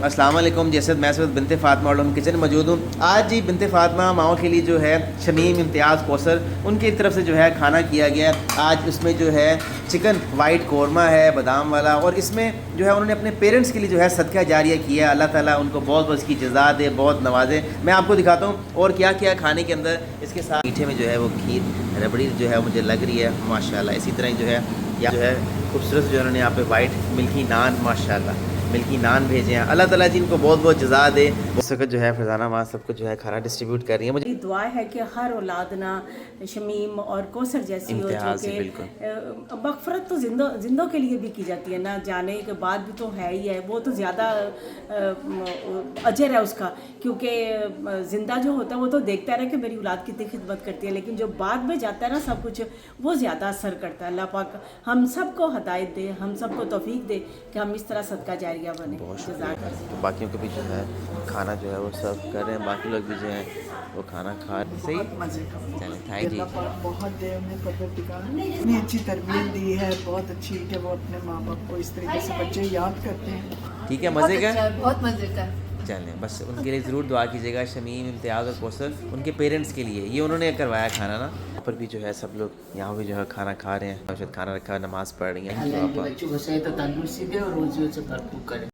السلام علیکم جیسے میں سید بنت فاطمہ اور ہم کچن موجود ہوں. آج جی بنت فاطمہ ماؤں کے لیے جو ہے شمیم امتیاز کوثر ان کی طرف سے جو ہے کھانا کیا گیا. آج اس میں جو ہے چکن وائٹ قورمہ ہے بادام والا, اور اس میں جو ہے انہوں نے اپنے پیرنٹس کے لیے جو ہے صدقہ جاریہ کیا ہے. اللہ تعالیٰ ان کو بہت بہت اس کی جزا دے, بہت نوازے. میں آپ کو دکھاتا ہوں اور کیا کیا کھانے کے اندر اس کے ساتھ. میٹھے میں جو ہے وہ کھیر ربڑی جو ہے مجھے لگ رہی ہے ماشاءاللہ. اسی طرح جو ہے یا جو ہے خوبصورت جو انہوں نے یہاں پہ وائٹ ملکی نان ماشاءاللہ ملکی نان بھیجے ہیں. اللہ تعالیٰ جی ان کو بہت بہت جزا دے. اس وقت جو ہے فرزانہ ماں سب کو جو ہے کھانا ڈسٹریبیوٹ کر رہی ہیں. مجھے دعا ہے کہ ہر اولاد نا شمیم اور کوثر جیسی ہو, جو کہ مغفرت تو زندوں کے لیے بھی کی جاتی ہے نا, جانے کے بعد بھی تو ہے ہی ہے, وہ تو زیادہ اجر ہے اس کا, کیونکہ زندہ جو ہوتا ہے وہ تو دیکھتا رہے کہ میری اولاد کتنی خدمت کرتی ہے, لیکن جو بعد میں جاتا ہے نا سب کچھ, وہ زیادہ اثر کرتا ہے. اللہ پاک ہم سب کو ہدایت دے, ہم سب کو توفیق دے کہ ہم اس طرح صدقہ جاریہ بنے. تو باقیوں کو بھی جو ہے کھانا جو ہے وہ سرو کر رہے ہیں. باقی لوگ بھی جو ہیں وہ کھانا کھا رہے ہیں. بہت مزے کا, چلیں تھائیں جی. اللہ پاک بہت دے انہیں پروردگار نے اتنی اچھی تربیت دی ہے, بہت اچھی, کہ وہ اپنے ماں باپ کو اس طریقے سے بچے یاد کرتے ہیں. ٹھیک ہے, مزے کا, بہت مزے کا. چلیں بس ان کے لیے ضرور دعا کیجیے گا. شمیم امتیاز اور کوثر ان کے پیرنٹس کے لیے, یہ انہوں نے کروایا کھانا نا. یہاں پر بھی جو ہے سب لوگ یہاں بھی جو ہے کھانا کھا رہے ہیں, کھانا رکھا, نماز پڑھ رہی ہیں. بچوں کو صحت و تندرستی دے اور روزیوں سے بھرپور کرے.